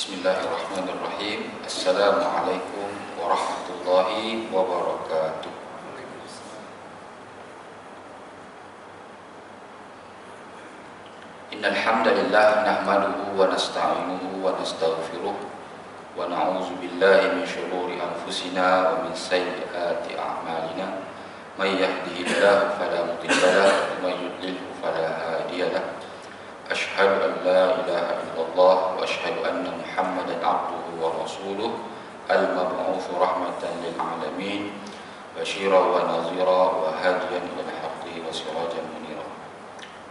Bismillahirrahmanirrahim. Assalamualaikum warahmatullahi wabarakatuh. Innal hamdalillah nahmaduhu wa nasta'inuhu wa nastaghfiruh wa na'udzu billahi min shururi anfusina wa min sayyiati a'malina. May yahdihillahu fala mudilla lahu wa may yudlilhu fala hadiya lahu. Ashhadu an la ilaha illallah wa ashhadu anna Muhammadan abduhu wa rasuluh al-mab'utsu rahmatan lil alamin basyiran wa nadhira wa hadiyan ila al-haqqi wa sirajan munira.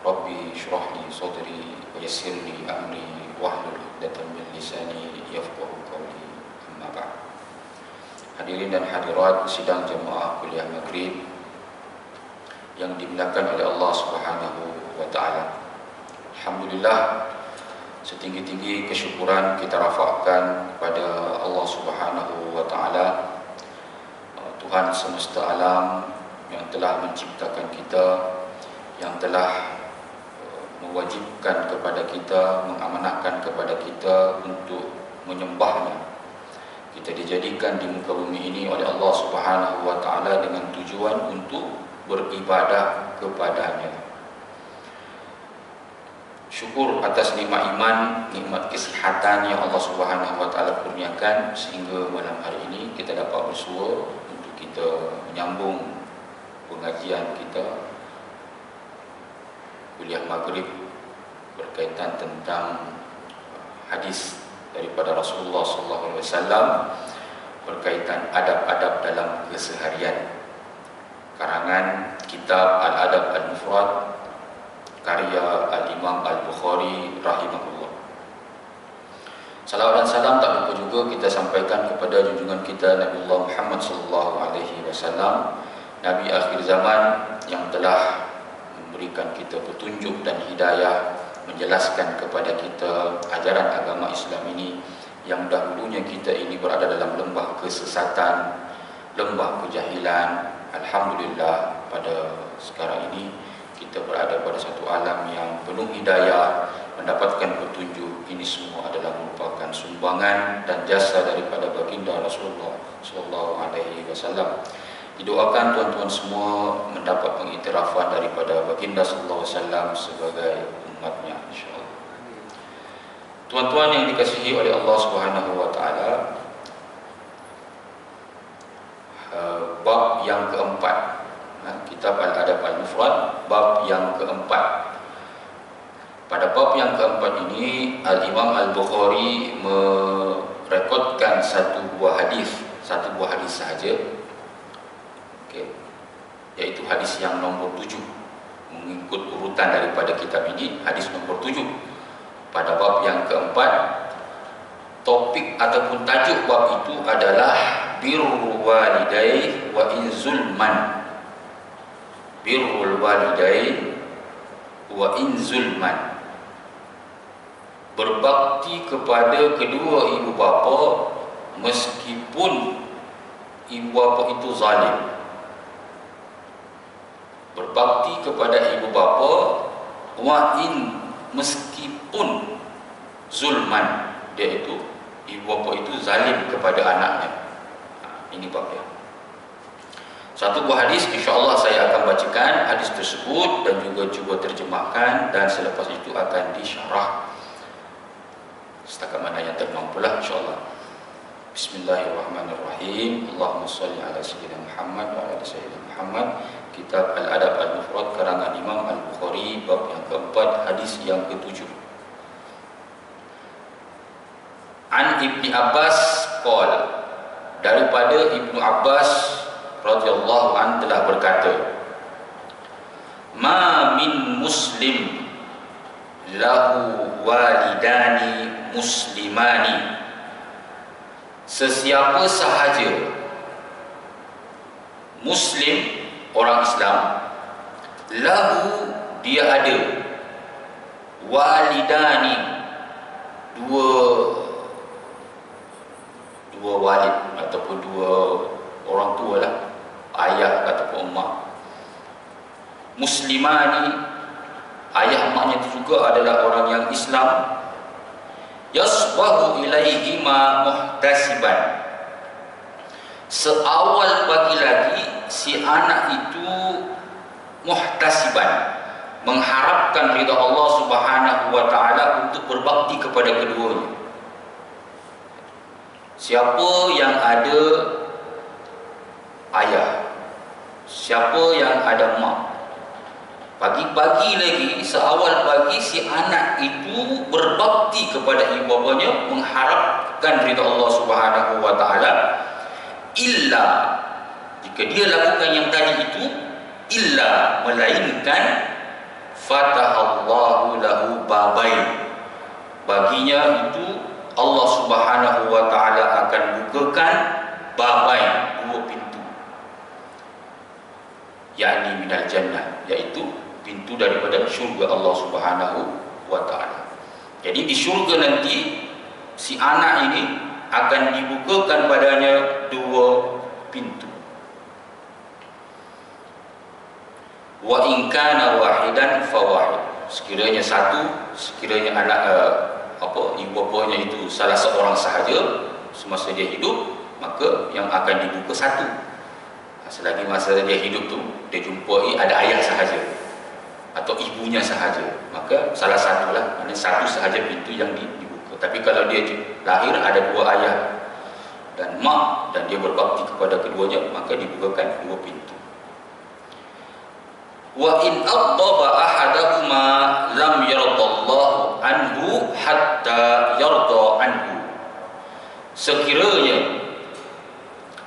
Rabbi shrah li sadri wa yassir li amri wahlul 'uqdatam min lisani yafqahu qawli. Amma ba'd. Hadirin dan hadirat sidang jemaah kuliah Maghrib yang dimuliakan oleh Allah Subhanahu wa taala. Alhamdulillah, setinggi-tinggi kesyukuran kita rafakkan kepada Allah Subhanahu wa taala, Tuhan semesta alam yang telah menciptakan kita, yang telah mewajibkan kepada kita, mengamanahkan kepada kita untuk menyembahnya. Kita dijadikan di muka bumi ini oleh Allah Subhanahu wa taala dengan tujuan untuk beribadah kepadanya. Syukur atas nikmat iman, nikmat kesihatan yang Allah Subhanahu wa taala kurniakan sehingga malam hari ini kita dapat bersua untuk kita menyambung pengajian kita kuliah Maghrib berkaitan tentang hadis daripada Rasulullah sallallahu alaihi wasallam berkaitan adab-adab dalam keseharian. Karangan kitab Al-Adab Al-Mufrad karya Al-Imam Al-Bukhari rahimahullah. Salawat dan salam tak lupa juga kita sampaikan kepada junjungan kita Nabiullah Muhammad sallallahu alaihi wasallam, Nabi akhir zaman yang telah memberikan kita petunjuk dan hidayah, menjelaskan kepada kita ajaran agama Islam ini yang dahulunya kita ini berada dalam lembah kesesatan, lembah kejahilan. Alhamdulillah pada sekarang ini kita berada pada satu alam yang penuh hidayah, mendapatkan petunjuk. Ini semua adalah merupakan sumbangan dan jasa daripada baginda Rasulullah sallallahu alaihi wasallam. Didoakan tuan-tuan semua mendapat pengiktirafan daripada baginda sallallahu alaihi wasallam sebagai umatnya insyaallah. Tuan-tuan yang dikasihi oleh Allah Subhanahu wa taala, bab yang keempat, kitab Al-Adab Al-Mufrad, bab yang keempat. Pada bab yang keempat ini Al-Imam Al-Bukhari merekodkan satu buah hadis sahaja, iaitu hadis yang nombor 7, mengikut urutan daripada kitab ini, hadis nombor 7 pada bab yang keempat. Topik ataupun tajuk bab itu adalah birrul walidai wa in zulman. Birrul walidain wa in zulman, berbakti kepada kedua ibu bapa meskipun ibu bapa itu zalim. Berbakti kepada ibu bapa wa in, meskipun zulman, iaitu ibu bapa itu zalim kepada anaknya. Ini babnya. Satu buah hadis insya-Allah saya akan bacakan hadis tersebut dan juga cuba terjemahkan, dan selepas itu akan disyarah setakat mana yang termampulah insya-Allah. Bismillahirrahmanirrahim. Allahumma shalli ala sayyidina Muhammad wa ala sayyidina Muhammad. Kitab Al-Adab Al-Mufrad karangan Imam Al-Bukhari, bab yang keempat, hadis yang ketujuh. An Ibni Abbas qala, daripada Ibnu Abbas radhiyallahu anhu telah berkata, ma min muslim lahu walidani muslimani, sesiapa sahaja muslim, orang Islam, lahu, dia ada, walidani, dua walid ataupun dua orang tua lah, ayah ataupun emak. Muslimani, ayah emaknya itu juga adalah orang yang Islam. yasbahu ilaihima muhtasiban. Seawal pagi lagi si anak itu muhtasiban, mengharapkan ridha Allah Subhanahu wa taala untuk berbakti kepada keduanya. Siapa yang ada ayah, siapa yang ada mak, pagi-pagi lagi, seawal pagi si anak itu berbakti kepada ibu bapanya, mengharapkan ridha Allah Subhanahu wa taala, illa, jika dia lakukan yang tadi itu, illa, melainkan fatahallahu lahu babain, baginya itu Allah Subhanahu wa taala akan bukakan babain, dua pintu, yakni minal jannah, yaitu pintu daripada syurga Allah Subhanahu wa taala. Jadi di syurga nanti si anak ini akan dibukakan padanya dua pintu. Wa in kana wahidan fawahid, sekiranya satu, sekiranya anak ibu bapanya itu salah seorang sahaja semasa dia hidup, maka yang akan dibuka satu. Selagi masa dia hidup tu dia jumpai ada ayah sahaja atau ibunya sahaja, maka salah satulah, maknanya satu sahaja pintu yang dibuka. Tapi kalau dia lahir ada dua ayah dan mak dan dia berbakti kepada keduanya, maka dibukakan dua pintu. Wa in aghdaba ahadahuma lam yardallahu anhu hatta yarda anhu. Sekiranya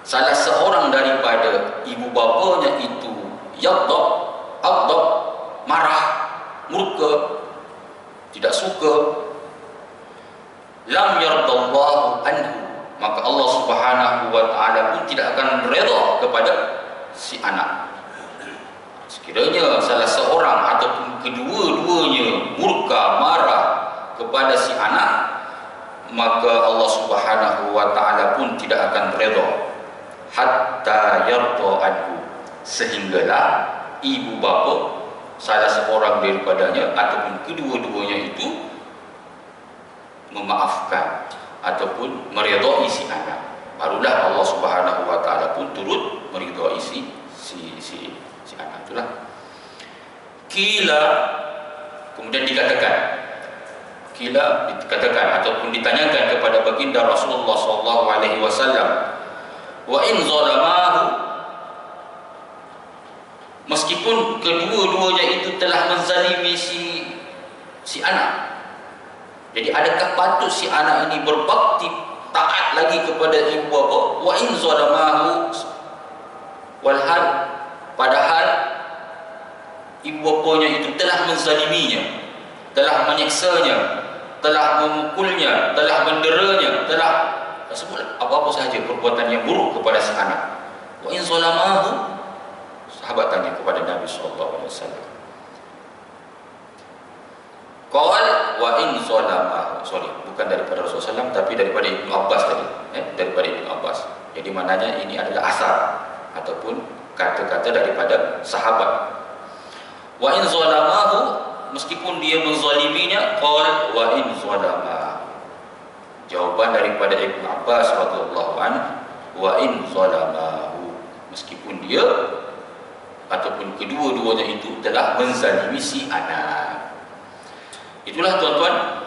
salah seorang daripada ibu bapanya itu aghdab, marah, murka, tidak suka, lam yardallahu anhu, maka Allah Subhanahu wa taala pun tidak akan redha kepada si anak. Sekiranya salah seorang ataupun kedua-duanya murka, marah kepada si anak, maka Allah Subhanahu wa taala pun tidak akan redha hatta yarda anhu, sehinggalah ibu bapa salah seorang daripadanya ataupun kedua-duanya itu memaafkan ataupun meridai si anak, barulah Allah Subhanahu wa taala pun turut meridai si anak itulah. Kila, kemudian dikatakan ataupun ditanyakan kepada baginda Rasulullah SAW, wa in zalamahu, meskipun kedua-duanya itu telah menzalimi si anak, jadi adakah patut si anak ini berbakti taat lagi kepada ibu bapa? Wa in zalamahu, walhal, padahal ibu bapanya itu telah menzaliminya, telah menyiksanya, telah memukulnya, telah menderanya, telah sebutlah apa-apa sahaja perbuatan yang buruk kepada si anak. Wa in zalamahu, sahabat tanya kepada Nabi SAW. Qal wa in zalamahu, bukan daripada Rasulullah SAW, tapi daripada Ibnu Abbas tadi, daripada Ibnu Abbas. Jadi maknanya ini adalah asar ataupun kata-kata daripada sahabat. Wa in zalamahu, meskipun dia menzaliminya, qal wa in zalamahu, jawaban daripada Ibnu Abbas radhiyallahu anhu, wa in zalamahu, meskipun dia ataupun kedua-duanya itu telah menzalimi si anak. Itulah tuan-tuan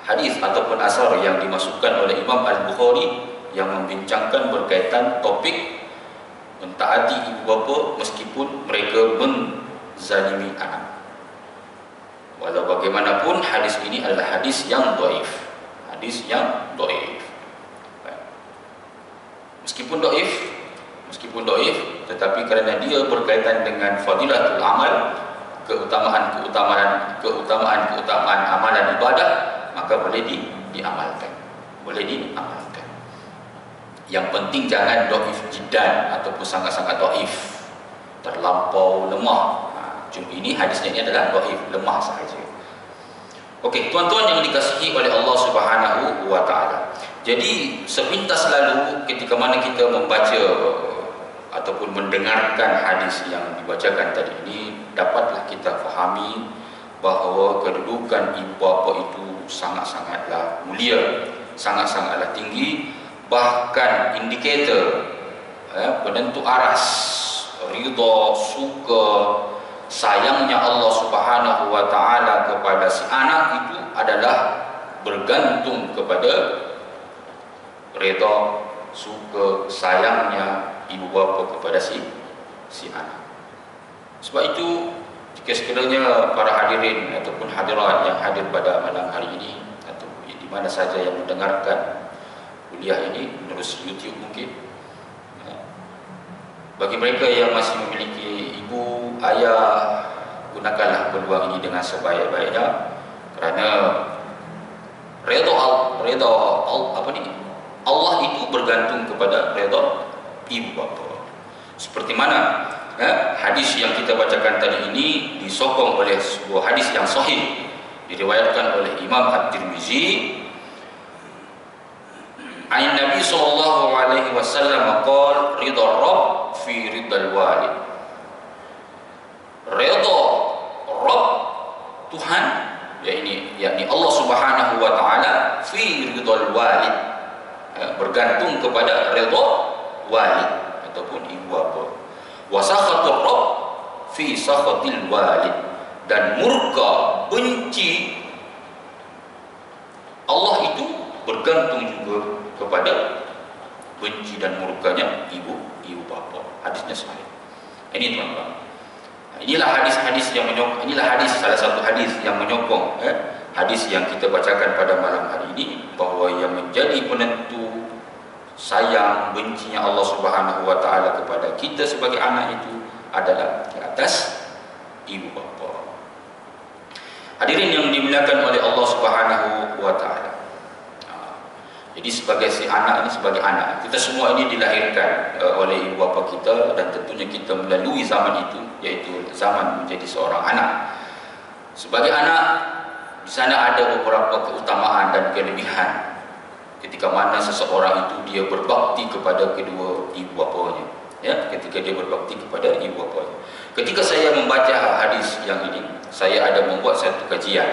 hadis ataupun asar yang dimasukkan oleh Imam Al-Bukhari yang membincangkan berkaitan topik mentaati ibu bapa meskipun mereka menzalimi anak. Walau bagaimanapun hadis ini adalah hadis yang dhaif. Hadis yang dhaif. Meskipun dhaif, tetapi kerana dia berkaitan dengan fadilatul amal, keutamaan amalan ibadah, maka boleh diamalkan. Boleh diamalkan. Yang penting jangan dhaif jiddan ataupun sangat-sangat dhaif, terlampau lemah. Cuma ini hadisnya ini adalah dhaif, lemah sahaja. Okey, tuan-tuan yang dikasihi oleh Allah Subhanahu wa taala. Jadi sepintas lalu ketika mana kita membaca ataupun mendengarkan hadis yang dibacakan tadi ini, dapatlah kita fahami bahawa kedudukan ibu bapa itu sangat-sangatlah mulia, sangat-sangatlah tinggi, bahkan indikator penentu aras ridha, suka, sayangnya Allah Subhanahu wa taala kepada si anak itu adalah bergantung kepada ridha, suka, sayangnya ibu bapa kepada si anak. Sebab itu, jika sekiranya para hadirin ataupun hadirat yang hadir pada malam hari ini atau di mana saja yang mendengarkan kuliah ini melalui YouTube mungkin, bagi mereka yang masih memiliki ibu, ayah, gunakanlah peluang ini dengan sebaik-baiknya, kerana Allah itu bergantung kepada redha ibu bapa. Seperti mana hadis yang kita bacakan tadi ini disokong oleh sebuah hadis yang sahih, diriwayatkan oleh Imam At-Tirmizi. An Nabi sallallahu alaihi wasallam qala ridha Rabb fi ridal walid. Ridha Rabb Tuhan, yakni Allah Subhanahu wa taala, fi ridal walid, bergantung kepada ridha walid ataupun ibu bapa. Wa sakhatur Rabb fi sakhatil walid, dan murka, benci Allah itu bergantung juga kepada benci dan murkanya ibu bapa. Hadisnya sahih. Ini tuan-tuan. Inilah hadis-hadis yang menyokong, salah satu hadis yang menyokong hadis yang kita bacakan pada malam hari ini, bahawa yang menjadi penentu sayang bencinya Allah Subhanahu wa taala kepada kita sebagai anak itu adalah di atas ibu bapa. Hadirin yang dimuliakan oleh Allah Subhanahu wa taala. Jadi sebagai si anak ini, sebagai anak, kita semua ini dilahirkan oleh ibu bapa kita, dan tentunya kita melalui zaman itu, yaitu zaman menjadi seorang anak. Sebagai anak, di sana ada beberapa keutamaan dan kelebihan ketika mana seseorang itu dia berbakti kepada kedua ibu bapanya, ketika dia berbakti kepada ibu bapanya. Ketika saya membaca hadis yang ini, saya ada membuat satu kajian,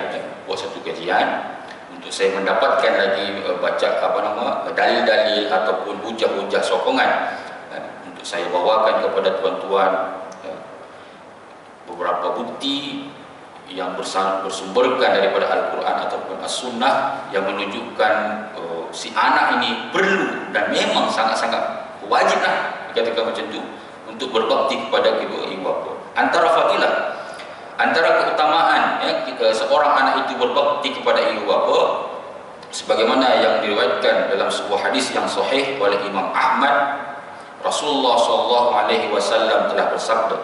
untuk saya mendapatkan lagi dalil-dalil ataupun hujah-hujah sokongan, untuk saya bawakan kepada tuan-tuan beberapa bukti yang bersumberkan daripada Al-Quran ataupun As-Sunnah yang menunjukkan si anak ini perlu dan memang sangat-sangat wajiblah dikatakan macam itu untuk berbakti kepada kedua ibu bapa. Antara fadilah, antara keutamaan seorang anak itu berbakti kepada ibu bapa, sebagaimana yang diriwayatkan dalam sebuah hadis yang sahih oleh Imam Ahmad, Rasulullah sallallahu alaihi wasallam telah bersabda,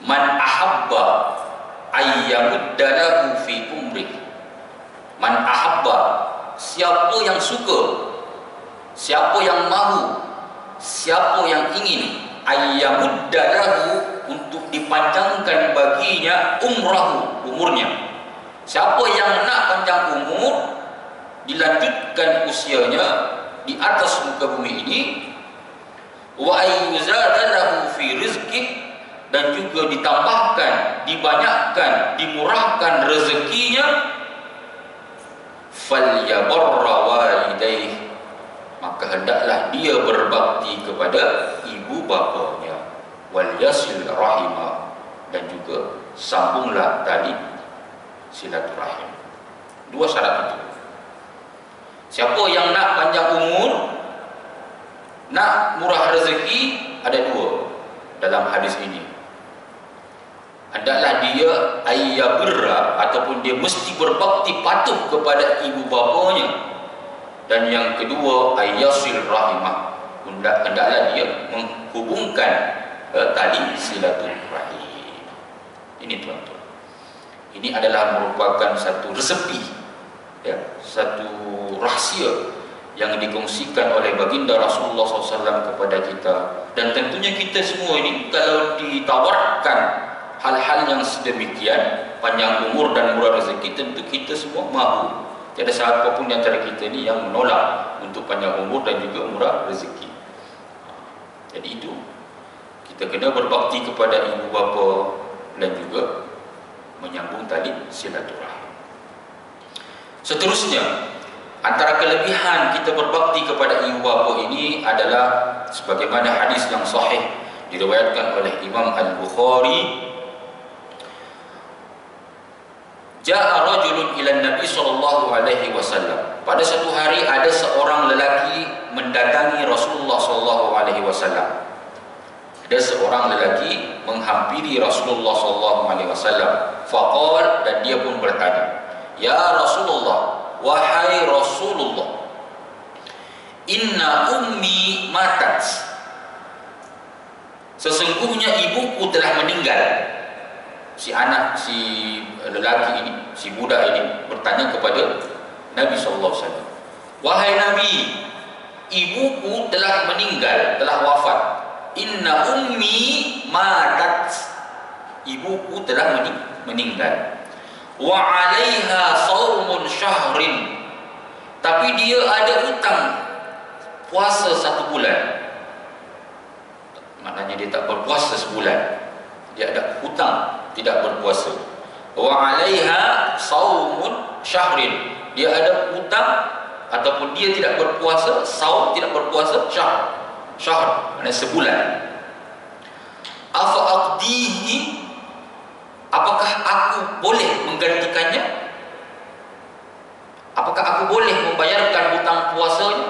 "Man ahabba ayyamudda lahu fi umri." Man ahabba, siapa yang suka, siapa yang mahu, siapa yang ingin, ayyamudda lahu, untuk dipanjangkan baginya umurnya. Siapa yang nak panjang umur, dilanjutkan usianya di atas muka bumi ini, wa ayyuzada lahu fi rizqih, dan juga ditambahkan, dibanyakkan, dimurahkan rezekinya, falyabarra walidayh, maka hendaklah dia berbakti kepada ibu bapanya, wal yasil rahimah, dan juga sambunglah tali silaturahim. Dua syarat itu. Siapa yang nak panjang umur, nak murah rezeki, ada dua dalam hadis ini. Hendaklah dia ayyabirra, ataupun dia mesti berbakti patuh kepada ibu bapanya, dan yang kedua ayyasil rahimah, hendaklah dia menghubungkan tali silaturahim. Ini tuan-tuan, ini adalah merupakan satu resepi, satu rahsia yang dikongsikan oleh baginda Rasulullah SAW kepada kita. Dan tentunya kita semua ini, kalau ditawarkan hal-hal yang sedemikian, panjang umur dan murah rezeki, tentu kita semua mahu. Tiada siapa pun di antara kita ni yang menolak untuk panjang umur dan juga murah rezeki. Jadi itu, kita kena berbakti kepada ibu bapa dan juga menyambung tali silaturahim. Seterusnya, antara kelebihan kita berbakti kepada ibu bapa ini adalah sebagaimana hadis yang sahih diriwayatkan oleh Imam Al-Bukhari. Ja'a rajulun ila Nabi sallallahu alaihi wasallam. Pada satu hari ada seorang lelaki mendatangi Rasulullah sallallahu alaihi wasallam. Ada seorang lelaki menghampiri Rasulullah sallallahu alaihi wasallam. Faqal, dan dia pun bertanya, "Ya Rasulullah, wahai Rasulullah, inna ummi matat." Sesungguhnya ibuku telah meninggal. Si anak, si lelaki ini, si budak ini bertanya kepada Nabi SAW, "Wahai Nabi, ibuku telah meninggal, telah wafat. Inna ummi matat." Ibuku telah meninggal. Wa 'alaiha shaumun syahrin. Tapi dia ada utang puasa 1 bulan. Maknanya dia tak berpuasa sebulan. Dia ada hutang tidak berpuasa. Wa 'alaiha shaumun syahrin. Dia ada hutang ataupun dia tidak berpuasa, saum tidak berpuasa, syahr, maknanya sebulan. Afa aqdihi, apakah aku boleh menggantikannya? Apakah aku boleh membayarkan hutang puasanya?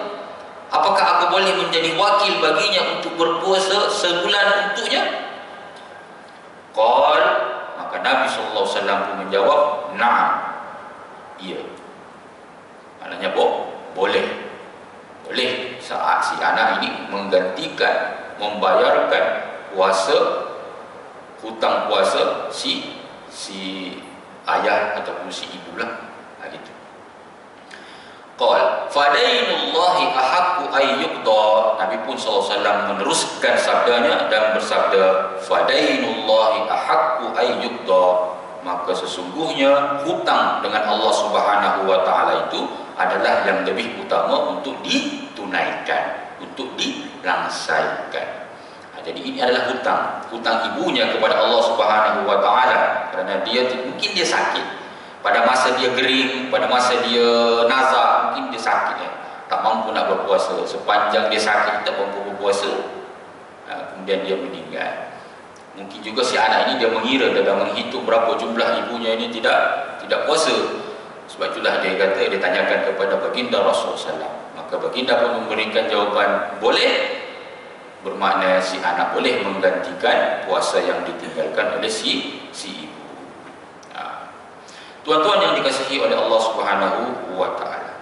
Apakah aku boleh menjadi wakil baginya untuk berpuasa sebulan untuknya? Qal, maka Nabi sallallahu alaihi wasallam pun menjawab, "Na'am." Iya. Maknanya boleh. Boleh saat si anak ini menggantikan, membayarkan puasa, hutang puasa si ayah ataupun si ibulah. Gitu. Qal, "Fadainullahi ahaqqu ay yuqda." Nabi pun SAW meneruskan sabdanya dan bersabda, "Fadainullahi ahaqqu ay yuqda." Maka sesungguhnya hutang dengan Allah Subhanahu wa taala itu adalah yang lebih utama untuk ditunaikan, untuk dilangsaikan. Jadi ini adalah hutang ibunya kepada Allah Subhanahu wa taala, kerana mungkin dia sakit. Pada masa dia gering, pada masa dia nazar, mungkin dia sakit, tak mampu nak berpuasa. Sepanjang dia sakit, tak mampu berpuasa, kemudian dia meninggal. Mungkin juga si anak ini dia mengira dan menghitung berapa jumlah ibunya ini tidak puasa. Sebab itulah dia kata, dia tanyakan kepada baginda Rasulullah SAW. Maka baginda pun memberikan jawaban boleh, bermakna si anak boleh menggantikan puasa yang ditinggalkan oleh si ibu. Tuan-tuan yang dikasihi oleh Allah Subhanahu wa taala,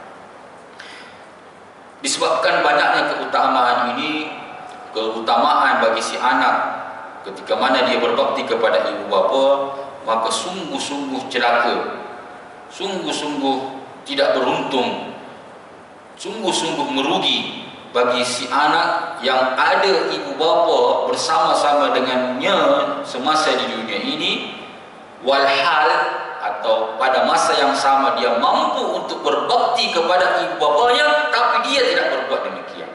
disebabkan banyaknya keutamaan ini, keutamaan bagi si anak ketika mana dia berbakti kepada ibu bapa, maka sungguh-sungguh celaka, sungguh-sungguh tidak beruntung, sungguh-sungguh merugi bagi si anak yang ada ibu bapa bersama-sama dengannya semasa di dunia ini, walhal atau pada masa yang sama dia mampu untuk berbakti kepada ibu bapanya, tapi dia tidak berbuat demikian.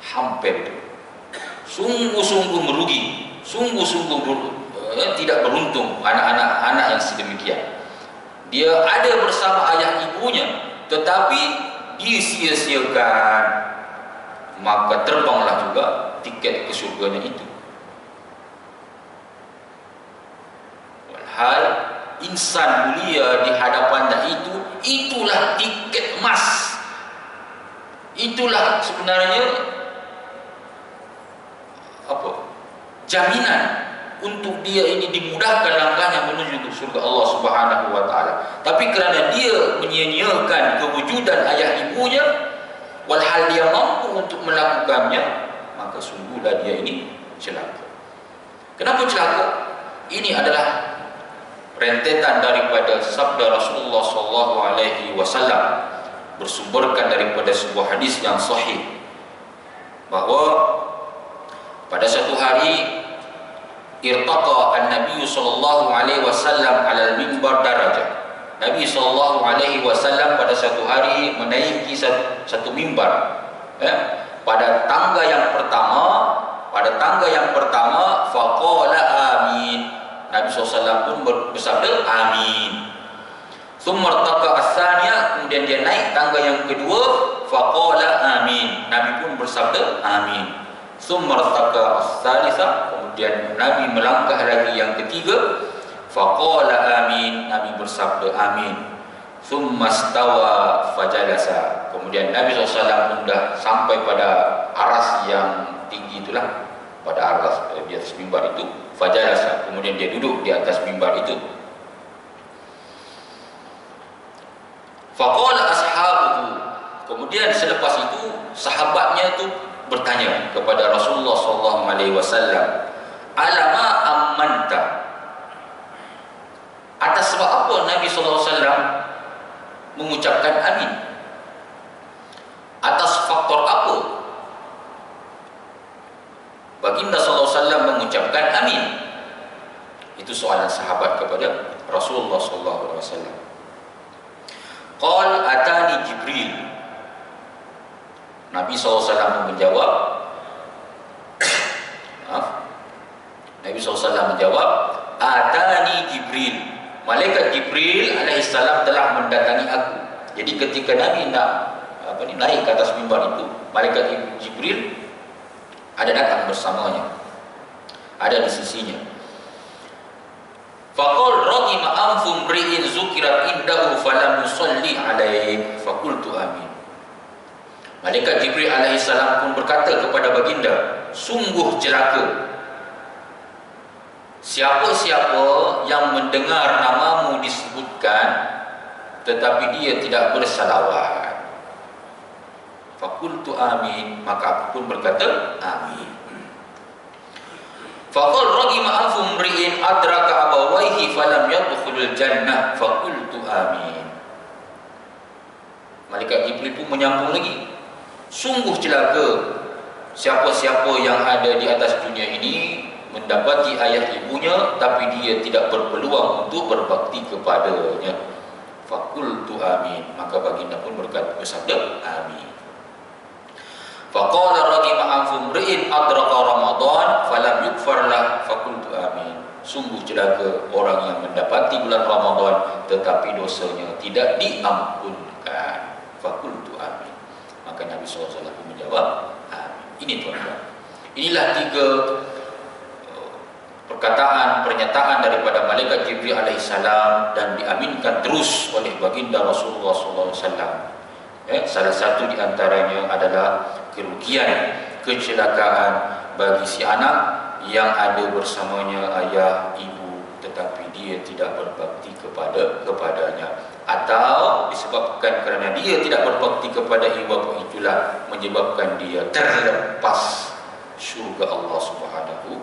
Hampir sungguh-sungguh merugi, sungguh-sungguh tidak beruntung anak-anak yang sedemikian. Dia ada bersama ayah ibunya, tetapi disia-siakan, maka terbanglah juga tiket ke syurganya itu. Hal insan mulia di hadapannya itulah tiket emas. Itulah sebenarnya jaminan untuk dia ini dimudahkan langkahnya menuju ke surga Allah Subhanahu wa taala. Tapi kerana dia menyia-nyiakan kewujudan ayah ibunya, walhal dia mampu untuk melakukannya, maka sungguhlah dia ini celaka. Kenapa celaka? Ini adalah rentetan daripada sabda Rasulullah SAW, bersumberkan daripada sebuah hadis yang sahih, bahawa pada satu hari irtaqa an-nabiy sallallahu alaihi wasallam ala al-mimbar darajah. Nabi sallallahu alaihi wasallam pada satu hari menaiki satu mimbar, pada tangga yang pertama, faqala amin. Nabi SAW pun bersabda amin. Tsumma irtaqa ats-tsaniyah, kemudian dia naik tangga yang kedua, faqala amin. Nabi pun bersabda amin. Tsumma irtaqa ats-tsalitsah, kemudian Nabi melangkah lagi yang ketiga, faqala amin. Nabi bersabda amin. Tsumma stawa fajalasa, kemudian Nabi SAW pun dah sampai pada aras yang tinggi itulah, pada aras di atas mimbar itu, fajalasa, kemudian dia duduk di atas mimbar itu. Faqala ashabuhu, kemudian selepas itu sahabatnya itu bertanya kepada Rasulullah SAW, alama ammanta, atas sebab apa Nabi SAW mengucapkan amin? Atas faktor apa baginda SAW mengucapkan amin? Itu soalan sahabat kepada Rasulullah SAW. Qal atani Jibril, Nabi SAW menjawab, Nabi SAW menjawab, atani Jibril, malaikat Jibril alaihissalam telah mendatangi aku. Jadi ketika Nabi naik ke atas mimbar itu, malaikat Jibril ada datang bersamanya, ada di sisinya. Faqal ragima anfu mri'in zukirat indahu falam yusalli alaihi faqultu amin. Malaikat Jibril alaihissalam pun berkata kepada baginda, sungguh celaka siapa-siapa yang mendengar namamu disebutkan tetapi dia tidak bersalawat. Faqultu amin, maka aku pun berkata amin. Faqal ragima anfu mri'in adraka abawaihi falam yadkhulul jannah faqultu amin. Malaikat Jibril pun menyambung lagi, sungguh celaka siapa-siapa yang ada di atas dunia ini mendapati ayah ibunya tapi dia tidak berpeluang untuk berbakti kepadanya. Faqultu amin, maka baginda pun bersabda amin. Faqala ragima anfu mri'in adraka Ramadan falam yukfar lah faqultu amin. Sungguh celaka orang yang mendapati bulan Ramadan tetapi dosanya tidak diampunkan. Faqultu amin. Maka Nabi SAW menjawab amin. Ini tuan-tuan, inilah 3 perkataan, pernyataan daripada malaikat Jibril alaihissalam dan diaminkan terus oleh baginda Rasulullah SAW. Salah satu di antaranya adalah kerugian, kecelakaan bagi si anak yang ada bersamanya ayah ibu tetapi dia tidak berbakti kepadanya, atau disebabkan kerana dia tidak berbakti kepada ibu bapa itulah menyebabkan dia terlepas syurga Allah Subhanahu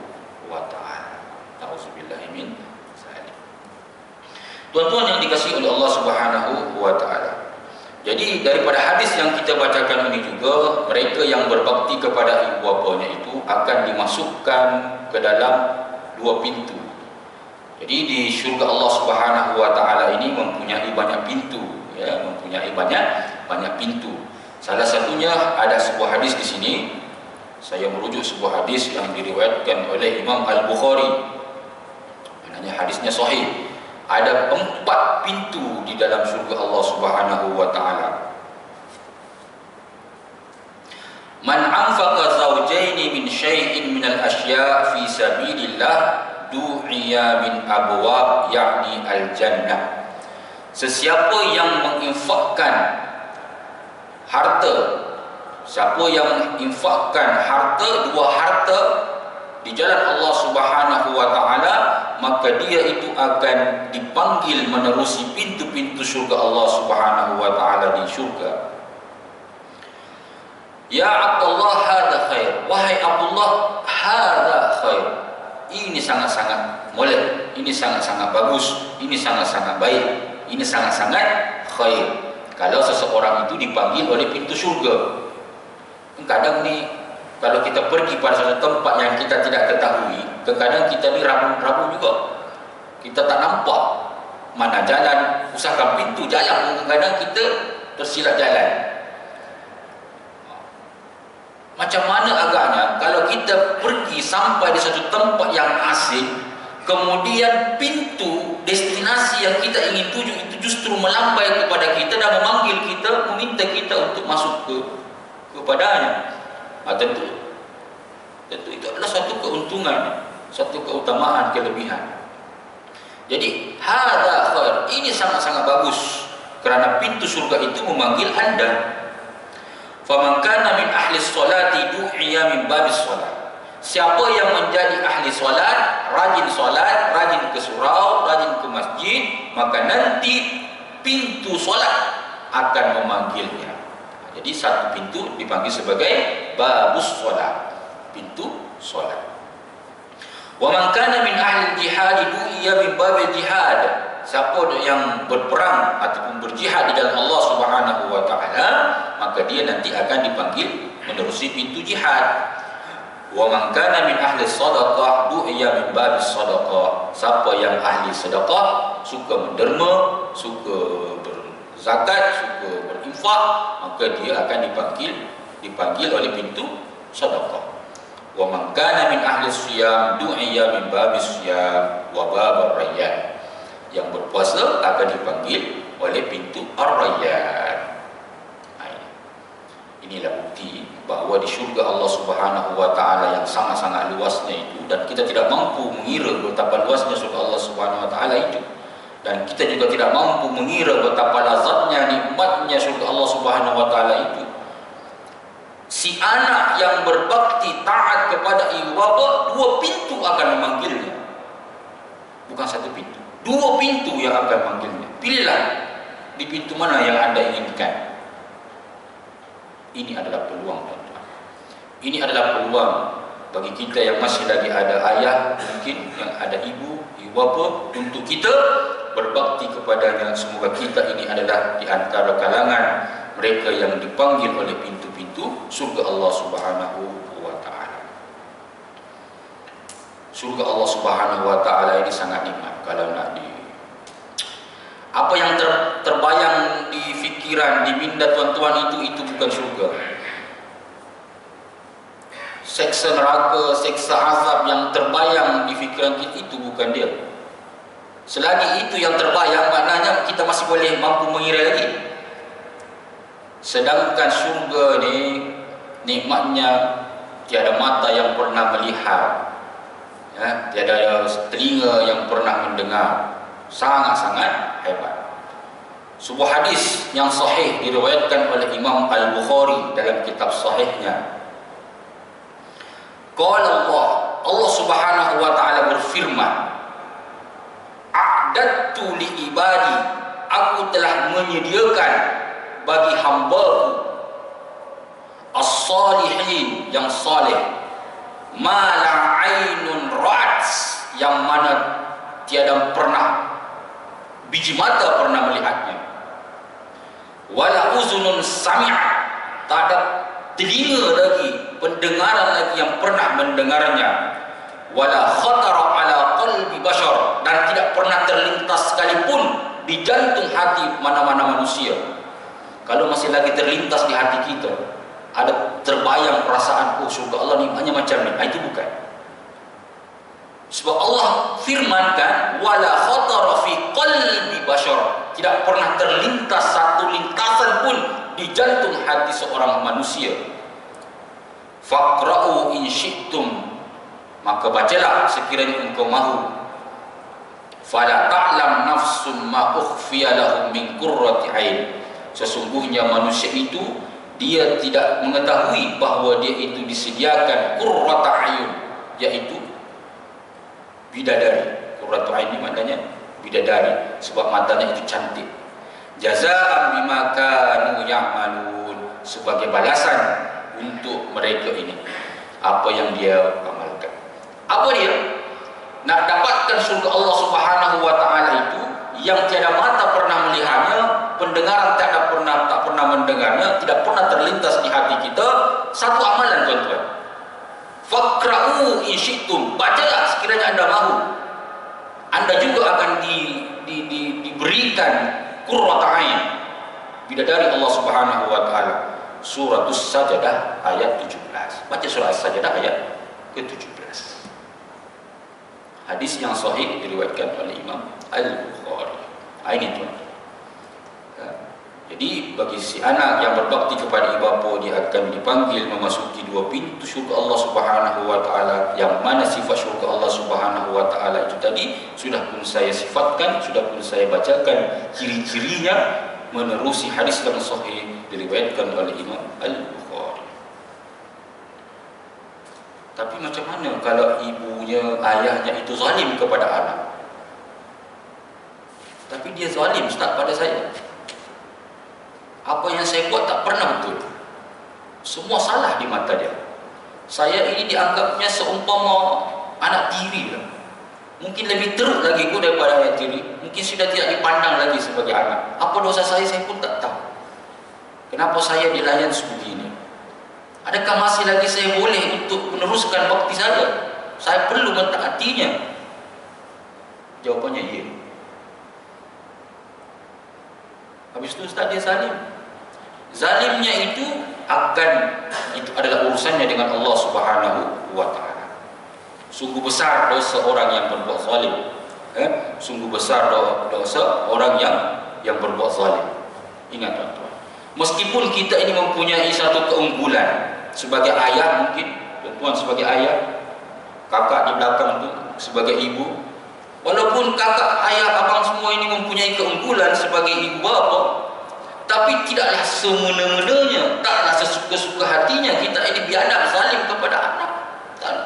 wa taala. Nauzubillahi min dzalik. Tuan-tuan yang dikasihi oleh Allah Subhanahu wa taala, jadi daripada hadis yang kita bacakan ini juga, mereka yang berbakti kepada ibu bapanya itu akan dimasukkan ke dalam 2 pintu. Jadi di syurga Allah Subhanahu wa taala ini mempunyai banyak pintu, ya, mempunyai banyak pintu. Salah satunya ada sebuah hadis di sini. Saya merujuk sebuah hadis yang diriwayatkan oleh Imam Al-Bukhari. Maknanya hadisnya sahih. Ada 4 pintu di dalam syurga Allah Subhanahu wa taala. Man anfaqa zawjaini min syai'in min al-asya' fi sabilillah du'iya min abwab yakni al-jannah. Sesiapa yang menginfakkan harta, siapa yang menginfakkan harta, 2 harta di jalan Allah Subhanahu wa taala, maka dia itu akan dipanggil menerusi pintu-pintu syurga Allah Subhanahu wa taala di syurga. Ya Abdullah, hadza khair. Wahai Abdullah, hadza khair. Ini sangat-sangat molek, ini sangat-sangat bagus, ini sangat-sangat baik, ini sangat-sangat khair. Kalau seseorang itu dipanggil oleh pintu syurga. Kadang ni kalau kita pergi pada satu tempat yang kita tidak ketahui, kadang kita ni ragu-ragu juga. Kita tak nampak mana jalan, usahakan pintu jalan, kadang kita tersilap jalan. Macam mana agaknya kalau kita pergi sampai di satu tempat yang asing, kemudian pintu destinasi yang kita ingin tuju itu justru melambai kepada kita dan memanggil kita, meminta kita untuk masuk kepadanya. Tentu itu adalah satu keuntungan, satu keutamaan, kelebihan. Jadi hadza khair, ini sangat-sangat bagus kerana pintu surga itu memanggil Anda. Faman kana min ahli sholati du'iya min babis sholat. Siapa yang menjadi ahli solat, rajin ke surau, rajin ke masjid, maka nanti pintu solat akan memanggilnya. Jadi satu pintu dipanggil sebagai babus solat, pintu solat. Wa man kana min ahli jihad du'iya min babil jihad. Siapa yang berperang ataupun berjihad di jalan Allah Subhanahu wa taala, maka dia nanti akan dipanggil menerusi pintu jihad. Wa man kana min ahli sadaqah du'iya min babis sadaqah. Siapa yang ahli sedekah, suka menderma, suka berzakat, suka berinfak, maka dia akan dipanggil oleh pintu sedekah. Wa man kana min ahli siyam du'iya min babis siyam wa babar rayyan. Yang berpuasa akan dipanggil oleh pintu ar-rayyan. Inilah bukti bahawa di syurga Allah Subhanahu wa taala yang sangat-sangat luasnya itu, dan kita tidak mampu mengira betapa luasnya syurga Allah Subhanahu wa taala itu, dan kita juga tidak mampu mengira betapa lazatnya, nikmatnya syurga Allah Subhanahu wa taala itu. Si anak yang berbakti taat kepada ibu bapa, dua pintu akan memanggilnya, bukan satu pintu, dua pintu yang akan memanggilnya. Pilihlah di pintu mana yang Anda inginkan. Ini adalah peluang, tuan-tuan. Ini adalah peluang bagi kita yang masih lagi ada ayah, mungkin yang ada ibu bapa, untuk kita berbakti kepadanya. Semoga kita ini adalah di antara kalangan mereka yang dipanggil oleh pintu-pintu surga Allah Subhanahu wa taala. Surga Allah Subhanahu wa taala ini sangat nikmat. Kalau nak apa yang terbayang di fikiran, di minda tuan-tuan itu bukan surga. Seksa neraka, seksa azab yang terbayang di fikiran kita itu bukan dia. Selagi itu yang terbayang, maknanya kita masih boleh mampu mengira lagi. Sedangkan surga ni nikmatnya tiada mata yang pernah melihat, ya, tiada telinga yang pernah mendengar. Sangat-sangat hebat. Sebuah hadis yang sahih diriwayatkan oleh Imam Al-Bukhari dalam kitab sahihnya. Qala Allah Subhanahu wa taala berfirman, "A'dadtu li ibadi," aku telah menyediakan bagi hamba-Ku as-salihin, yang saleh, ma la ainun ra'at, yang mana tiada pernah biji mata pernah melihatnya, wala uzunun sami'at, tak ada telinga lagi, pendengaran lagi yang pernah mendengarnya, wala khatara ala qalbi bashar, dan tidak pernah terlintas sekalipun di jantung hati mana-mana manusia. Kalau masih lagi terlintas di hati kita, ada terbayang perasaan, oh surga Allah ni hanya macam ni, itu bukan. Sebab Allah firmankan, wala khatara fi qalbi bashar, tidak pernah terlintas satu lintasan pun di jantung hati seorang manusia. Faqra'u in syi'tum, maka bacalah sekiranya engkau mahu. Fala ta'lam nafsun ma ukhfiya lahum min qurrati ain, sesungguhnya manusia itu dia tidak mengetahui bahawa dia itu disediakan qurrata ayun, yaitu bidadari. Qurratu ain ini maknanya bidadari, sebab matanya itu cantik. Jazaan bima kanu ya'malun, sebagai balasan untuk mereka ini apa yang dia amalkan. Apa dia? Nak dapatkan surga Allah Subhanahu wa taala itu yang tiada mata pernah melihatnya, pendengaran tak pernah mendengarnya, tidak pernah terlintas di hati kita. Satu amalan, tuan-tuan. Faqra'u in syi'tum, bacalah sekiranya Anda mahu. Anda juga akan diberikan qurrata ain, bidadari Allah Subhanahu wa taala. Surah As-Sajdah ayat 17. Baca surah As-Sajdah ayat ke-17. Hadis yang sahih diriwayatkan oleh Imam Al-Bukhari. Ini tuan. Jadi bagi si anak yang berbakti kepada ibu bapa, dia akan dipanggil memasuki dua pintu syurga Allah Subhanahu wa taala, yang mana sifat syurga Allah Subhanahu wa taala itu tadi sudah pun saya sifatkan, sudah pun saya bacakan ciri-cirinya menerusi hadis yang sahih diriwayatkan oleh Imam Al-Bukhari. Tapi macam mana kalau ibunya, ayahnya itu zalim kepada anak? Tapi dia zalim, Ustaz, pada saya. Apa yang saya buat tak pernah betul. Semua salah di mata dia. Saya ini dianggapnya seumpama anak tiri lah. Mungkin lebih teruk lagi kot daripada anak tiri. Mungkin sudah tidak dipandang lagi sebagai anak. Apa dosa saya pun tak tahu. Kenapa saya dilayan sebegini? Adakah masih lagi saya boleh untuk meneruskan bakti saya? Saya perlu mentaatinya. Jawapannya ya. Habis itu Ustaz, dia zalim. Zalimnya itu adalah urusannya dengan Allah Subhanahu wa taala. Sungguh besar dosa orang yang berbuat zalim. Sungguh besar dosa orang yang berbuat zalim. Ingat tuan-tuan. Meskipun kita ini mempunyai satu keunggulan sebagai ayah, mungkin tuan sebagai ayah, kakak di belakang itu sebagai ibu. Walaupun kakak, ayah, abang semua ini mempunyai keunggulan sebagai ibu bapa, tapi tidaklah semena-menanya, taklah sesuka-suka hatinya kita ini biadab zalim kepada anak. Tak.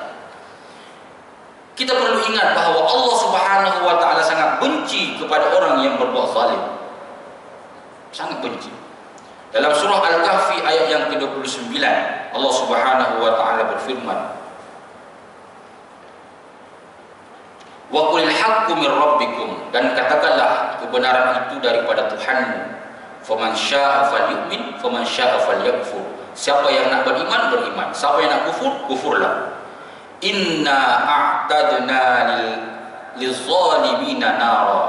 Kita perlu ingat bahawa Allah Subhanahu wa taala sangat benci kepada orang yang berbuat zalim. Sangat benci. Dalam surah Al-Kahfi ayat yang ke-29, Allah Subhanahu wa taala berfirman, wa qulil haqqu mir rabbikum, dan katakanlah kebenaran itu daripada Tuhanmu. Faman syaa'a falyu'min, faman syaa'a falyakfur. Siapa yang nak beriman, beriman. Siapa yang nak kufur, kufurlah. Inna a'tadna lil-zalimina nara.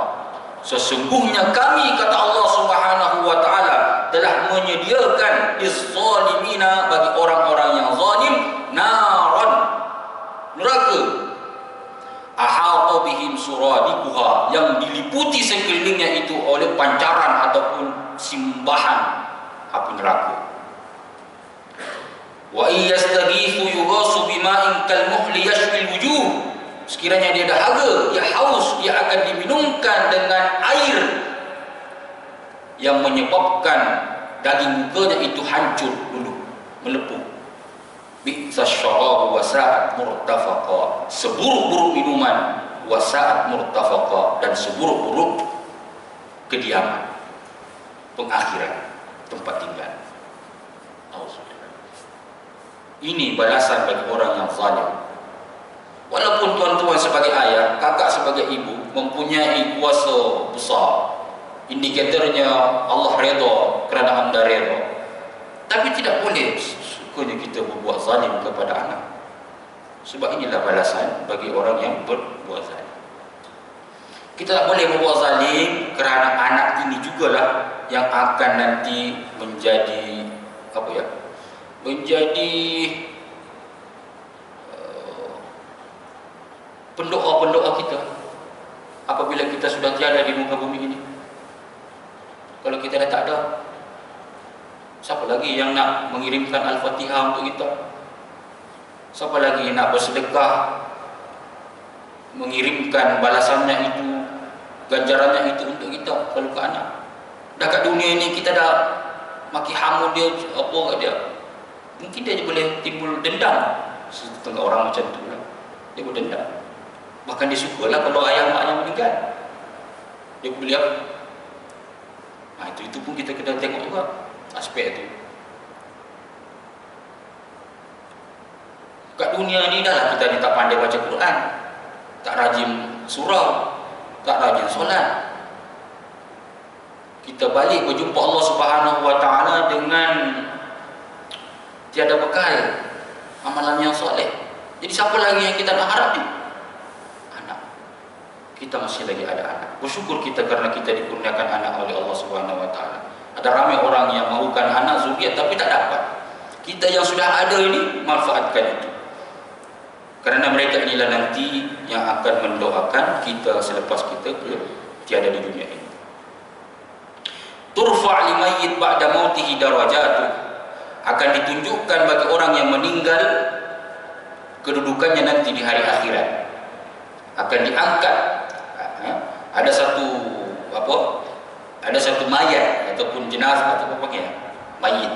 Sesungguhnya kami, kata Allah Subhanahu wa taala, telah menyediakan lil-zalimina, bagi orang-orang yang zalim, naran, neraka. Ahata bihim suradiquha, yang diliputi sekelilingnya itu oleh pancaran ataupun simbahan api neraka. Wa iyastaghithu yughasu bima'in kalmuhli yashfil wujuh. Sekiranya dia dahaga, dia haus, dia akan diminumkan dengan air yang menyebabkan daging mukanya itu hancur dulu, melepuh. Bi'sa syarabu wa sa'at murtafaqa. Seburuk-buruk minuman, wa sa'at murtafaqa, dan seburuk-buruk kediaman, pengakhiran, tempat tinggal. Ini balasan bagi orang yang zalim. Walaupun tuan-tuan sebagai ayah, kakak sebagai ibu mempunyai kuasa besar, indikatornya Allah redha kerana anda redha, tapi tidak boleh sukanya kita berbuat zalim kepada anak. Sebab inilah balasan bagi orang yang berbuat zalim. Kita tak boleh berbuat zalim kerana anak ini jugalah yang akan nanti menjadi menjadi pendoa-pendoa kita apabila kita sudah tiada di muka bumi ini. Kalau kita dah tak ada, siapa lagi yang nak mengirimkan Al-Fatihah untuk kita? Siapa lagi yang nak bersedekah, mengirimkan balasannya itu, ganjarannya itu untuk kita kalau ke anak? Dah kat dunia ini kita dah maki hamu dia, apa kat dia, mungkin dia boleh timbul dendam. Setengah orang macam tu lah, dia boleh dendam. Bahkan dia sukalah kalau ayah maknya meninggal, dia boleh apa? Itu pun kita kena tengok juga aspek itu. Kat dunia ni dah lah kita ni tak pandai baca Quran, tak rajin surau, tak rajin solat. Kita balik berjumpa Allah Subhanahu wa taala dengan tiada bekal amalan yang soleh. Jadi siapa lagi yang kita nak harap ni? Anak. Kita masih lagi ada anak. Bersyukur kita kerana kita dikurniakan anak oleh Allah Subhanahu wa taala. Ada ramai orang yang mahukan anak zuriat tapi tak dapat. Kita yang sudah ada ini manfaatkan itu. Kerana mereka inilah nanti yang akan mendoakan kita selepas kita tiada di dunia ini. Turfa' limayyit ba'da mautihi darajatuh, akan ditunjukkan bagi orang yang meninggal kedudukannya nanti di hari akhirat. Akan diangkat. Ada satu mayat ataupun jenazah atau apa ya, mayit.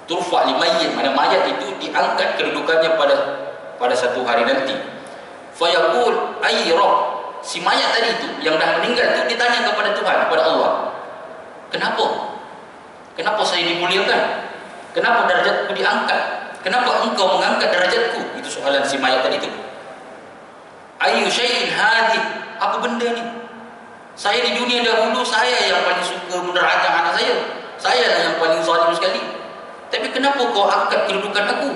Turfa' limayyit, mana mayat itu diangkat kedudukannya pada satu hari nanti. Fayaqul ay rabb, si mayat tadi itu yang dah meninggal itu ditanya kepada Tuhan, kepada Allah, kenapa saya dimuliakan, kenapa derajatku diangkat, kenapa engkau mengangkat derajatku? Itu soalan si mayat tadi itu. Ayyu syai'in hadhi, apa benda ni? Saya di dunia dahulu saya yang paling suka menerajang anak saya lah yang paling zalim sekali, tapi kenapa kau angkat kedudukan aku?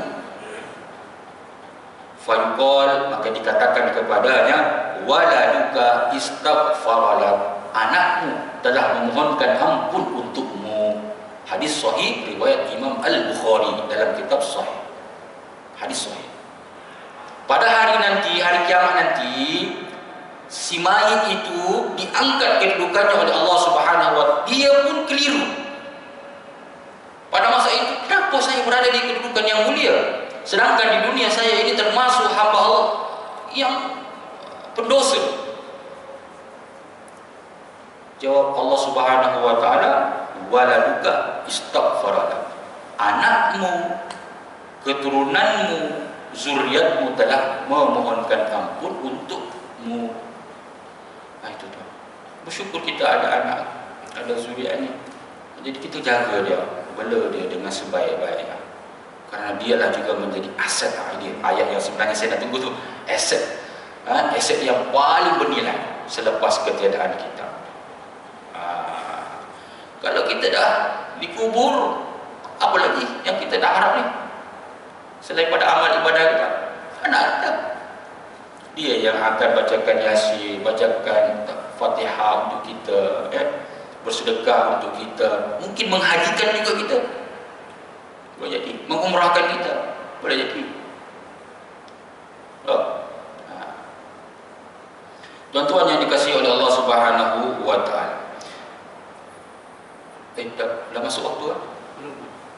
Fayuqal, maka dikatakan kepadanya, waladuka istaghfaralak, anakmu telah memohonkan ampun untukmu. Hadis sahih riwayat Imam Al-Bukhari dalam kitab Sahih. Hadis sahih. Pada hari nanti, hari kiamat nanti, si mayit itu diangkat kedudukannya oleh Allah Subhanahu wa taala. Dia pun keliru. Pada masa itu, kenapa saya berada di kedudukan yang mulia, sedangkan di dunia saya ini termasuk hamba Allah yang pendosa? Jawab Allah Subhanahu wa taala, waladuka istaghfaralak, anakmu, keturunanmu, zuriatmu telah memohonkan ampun untukmu. Itu tu. Bersyukur kita ada anak, ada zuriatnya. Jadi kita jaga dia, bela dia dengan sebaik-baiknya, karena dialah juga menjadi aset. Ini ayat yang sebenarnya saya nak tunggu tu, aset. Aset yang paling bernilai selepas ketiadaan kita. Kalau kita dah dikubur, apa lagi yang kita dah harap ni selain pada amal ibadah kita? Mana ada? Dia yang akan bacakan Yasin, bacakan Fatihah untuk kita, bersedekah untuk kita, mungkin menghajikan juga kita, boleh jadi, mengumrahkan kita, boleh jadi. Tuan-tuan yang dikasihi oleh Allah Subhanahu wa taala, dah masuk waktu kan?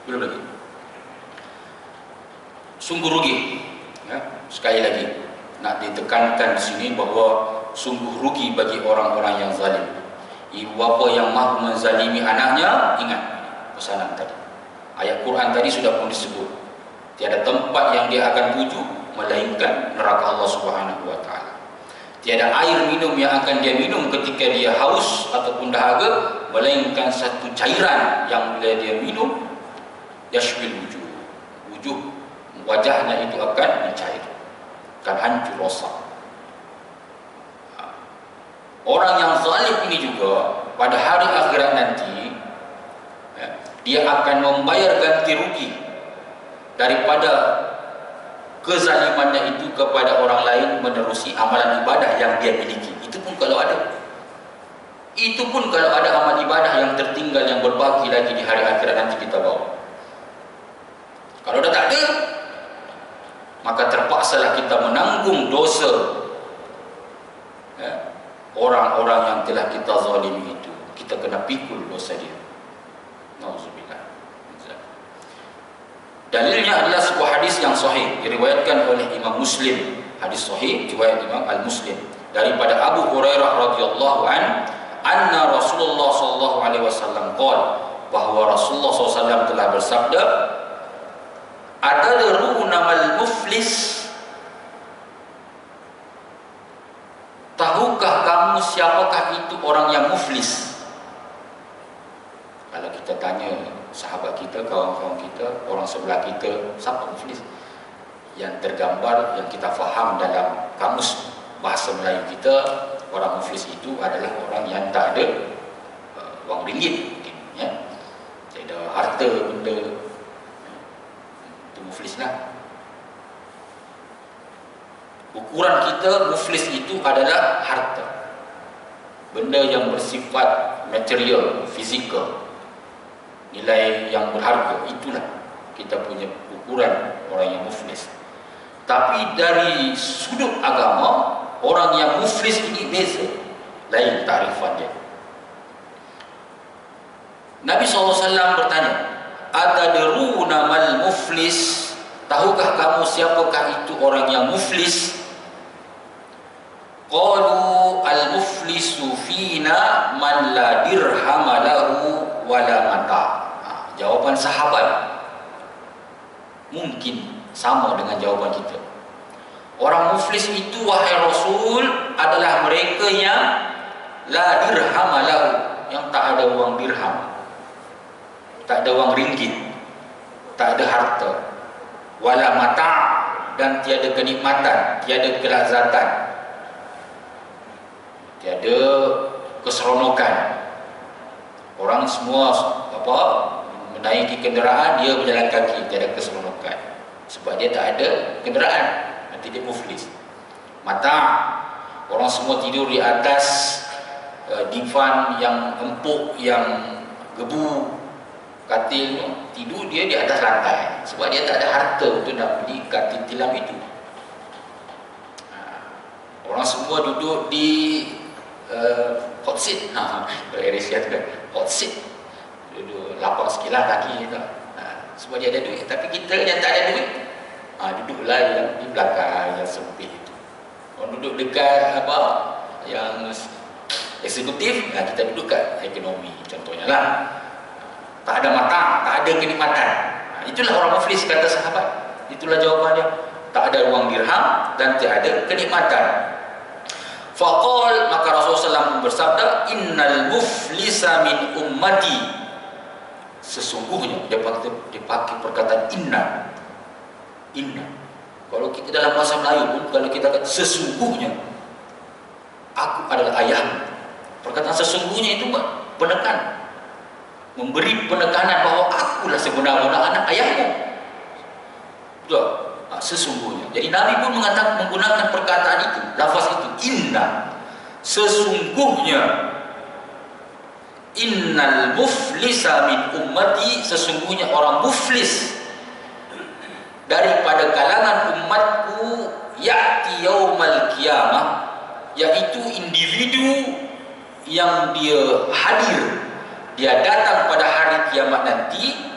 Belum lagi. Sungguh rugi, sekali lagi nak ditekankan di sini bahawa sungguh rugi bagi orang-orang yang zalim. Ibu bapa yang mahu menzalimi anaknya, ingat pesanan tadi. Ayat Quran tadi sudah pun disebut, tiada tempat yang dia akan tuju melainkan neraka Allah Subhanahu wa taala. Tiada air minum yang akan dia minum ketika dia haus ataupun dahaga melainkan satu cairan yang bila dia minum, yashwil wujuh, wajahnya itu akan mencair, akan hancur rosak. Orang yang zalim ini juga pada hari akhirat nanti, dia akan membayar ganti rugi daripada kezalimannya itu kepada orang lain menerusi amalan ibadah yang dia miliki. Itu pun kalau ada. Itu pun kalau ada amal ibadah yang tertinggal, yang berbaki lagi di hari akhirat nanti kita bawa. Kalau dah tak ada, maka terpaksalah kita menanggung dosa orang-orang yang telah kita zalimi itu. Kita kena pikul dosa dia. Nauzubillah. Dalilnya adalah sebuah hadis yang sahih diriwayatkan oleh Imam Muslim. Hadis sahih riwayat Imam Al-Muslim daripada Abu Hurairah radhiyallahu anna Rasulullah sallallahu alaihi wasallam qala, bahwa Rasulullah SAW telah bersabda, atadruna mal muflis, tahukah kamu siapakah itu orang yang muflis? Kalau kita tanya sahabat kita, kawan-kawan kita, orang sebelah kita, siapa muflis? Yang tergambar, yang kita faham dalam kamus bahasa Melayu kita, orang muflis itu adalah orang yang tak ada wang ringgit, ya, tak ada harta benda, itu muflis lah. Ukuran kita muflis itu adalah harta, benda yang bersifat material, fizikal, nilai yang berharga. Itulah kita punya ukuran orang yang muflis. Tapi dari sudut agama, Orang yang muflis ini beza, lain takrifan dia. Nabi SAW bertanya, atadruna mal muflis? Tahukah kamu siapakah itu orang yang muflis? Qalu al-muflisu fina man la dirham lahu wala mata. Jawaban sahabat mungkin sama dengan jawaban kita. Orang muflis itu, wahai Rasul, adalah mereka yang la dirham lahu, yang tak ada uang dirham, tak ada uang ringgit, tak ada harta, wala mata, dan tiada kenikmatan, tiada kelazatan, tiada keseronokan. Orang semua menaiki kenderaan, dia berjalan kaki, tiada keseronokan sebab dia tak ada kenderaan. Nanti dia muflis. Mata, orang semua tidur di atas divan yang empuk, yang gebu, katil, tidur dia di atas lantai sebab dia tak ada harta untuk nak beli katil tilam itu. Orang semua duduk di hot seat, Malaysia tu kan, hot seat, duduk lapang sikit lah kaki kita, sebab dia ada duit. Tapi kita yang tak ada duit, duduklah yang di belakang yang sempit itu. Orang duduk dekat yang eksekutif, kita duduk kat ekonomi contohnya lah. Tak ada mata, tak ada kenikmatan. Itulah orang muflis, kata sahabat. Itulah jawabannya. Tak ada uang dirham dan tiada kenikmatan. Faqal, maka Rasulullah SAW bersabda, innal muflisa min ummati. Sesungguhnya, dia pakai perkataan inna. Inna. Kalau kita dalam bahasa Melayu pun, kalau kita kata sesungguhnya, aku adalah ayahmu. Perkataan sesungguhnya itu penekan, memberi penekanan bahawa akulah sebenar-benar anak ayahmu. Betul? Sesungguhnya. Jadi Nabi pun menggunakan perkataan itu, lafaz itu, inna. Sesungguhnya, innal muflisa min ummati, sesungguhnya orang muflis daripada kalangan umatku, ya'ti yaumal qiyamah, yaitu individu yang dia hadir, dia datang pada hari kiamat nanti.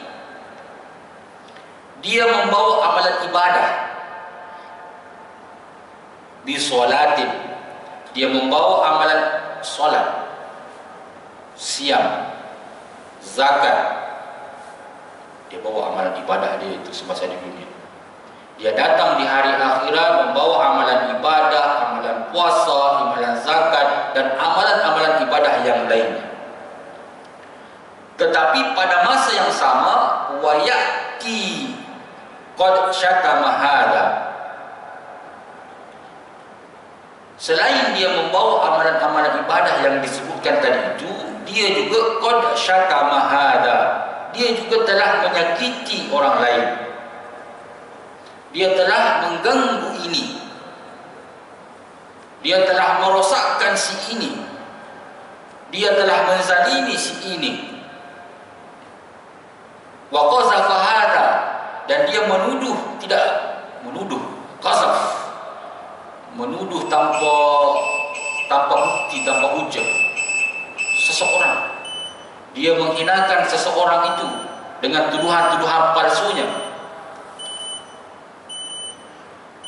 Dia membawa amalan ibadah, bisolatin, dia membawa amalan solat, siam, zakat. Dia bawa amalan ibadah dia itu semasa di dunia. Dia datang di hari akhirat membawa amalan ibadah, amalan puasa, amalan zakat, dan amalan-amalan ibadah yang lainnya. Tetapi pada masa yang sama, wayati qad syatama hadha, selain dia membawa amalan-amalan ibadah yang disebutkan tadi itu, dia juga qad syatama hadha, dia juga telah menyakiti orang lain, dia telah mengganggu ini, dia telah merosakkan si ini, dia telah menzalimi si ini. Wa qazafa hadha, dan dia menuduh, tidak menuduh, qazaf, menuduh tanpa bukti, tanpa hujah seseorang. Dia menghinakan seseorang itu dengan tuduhan-tuduhan palsunya.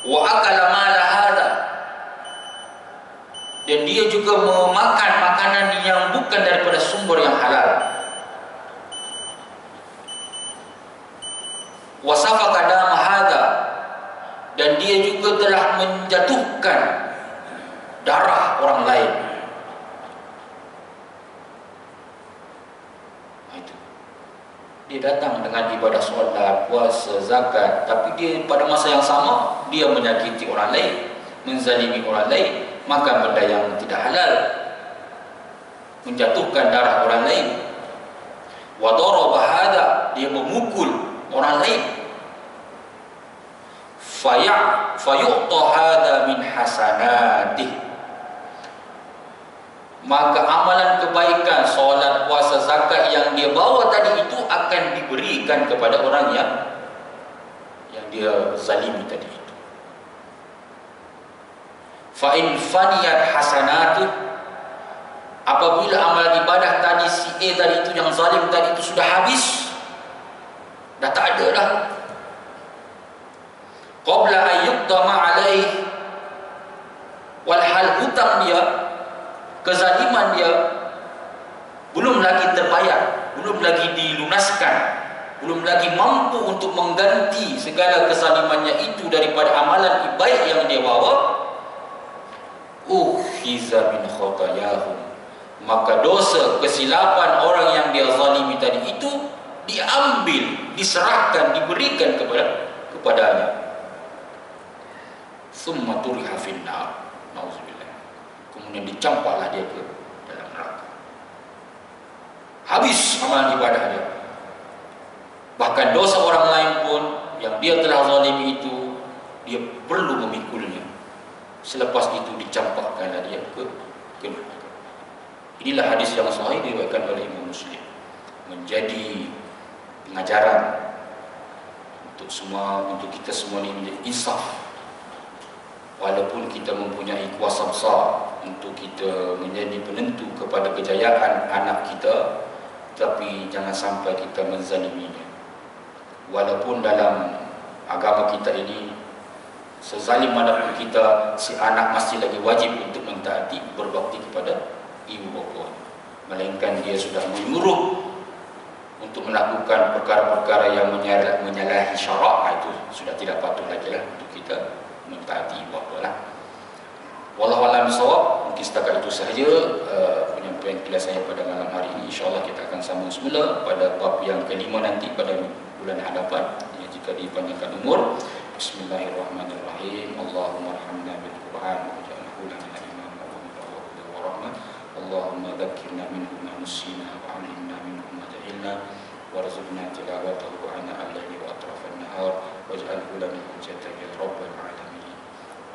Wa akala mala hadha, dan dia juga memakan makanan yang bukan daripada sumber yang halal. Wasafaka dama hadha, dan dia juga telah menjatuhkan darah orang lain. Itu. Dia datang dengan ibadah solat, puasa, zakat, tapi dia pada masa yang sama dia menyakiti orang lain, menzalimi orang lain, makan benda yang tidak halal, menjatuhkan darah orang lain. Wa daraba hadha, dia memukul orang lain. Fayu'ta hadha min hasanatih, maka amalan kebaikan, solat, puasa, zakat yang dia bawa tadi itu akan diberikan kepada orang yang dia zalimi tadi itu. Fa in faniyat hasanatuh, apabila amal ibadah tadi si A tadi itu yang zalim tadi itu sudah habis, dah tak ada dah, qabla an yuqdama alaih, walhal hutang dia, kezaliman dia belum lagi terbayar, belum lagi dilunaskan, belum lagi mampu untuk mengganti segala kezalimannya itu daripada amalan baik yang dia bawa, ukhiza min khotayahum, maka dosa kesilapan orang yang dia zalimi tadi itu diambil, diserahkan, diberikan kepadanya. Summa turiha finnar, nauzubillah, kemudian dicampaklah dia ke dalam neraka. Habis amalan ibadah dia. Bahkan dosa orang lain pun yang dia telah zalimi itu, dia perlu memikulnya. Selepas itu dicampakkanlah dia ke neraka. Inilah hadis yang sahih diriwayatkan oleh Imam Muslim, menjadi pengajaran untuk kita semua ini menjadi insaf. Walaupun kita mempunyai kuasa besar untuk kita menjadi penentu kepada kejayaan anak kita, tapi jangan sampai kita menzaliminya. Walaupun dalam agama kita ini, sezalim manapun kita, si anak masih lagi wajib untuk mentaati, berbakti kepada ibu bapa, melainkan dia sudah menyuruh untuk melakukan perkara-perkara yang menyalahi syarak, itu sudah tidak patut lagi lah untuk kita mentaati ibu bapa lah. Wallahu a'lam bishawab. Mungkin setakat itu sahaja penyampaian kelas saya pada malam hari ini. InsyaAllah kita akan sambung semula pada bab yang kelima nanti pada bulan hadapan, jika dipanjangkan umur. Bismillahirrahmanirrahim. Allahumma arhamna bil Quran waj'alhu lana imaman wa rahmah. Allahumma dhakkirna minhu ma nusina wa 'allimna minhu ma jahilna warzuqna tilawatahu ana al-laili wa atrafan nahar waj'alhu lana hujjatan ya rabbal alamin.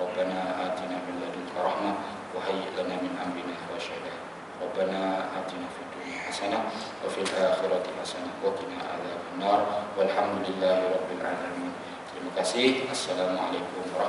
Rabbana atina min ladunka rahmah wa hayyi' lana min amrina rashada. Rabbana atina fid dunya hasanah wa fil akhirati hasanah wa qina adzabannar. Walhamdulillahi rabbil alamin. Terima kasih. Assalamualaikum warahmatullahi wabarakatuh.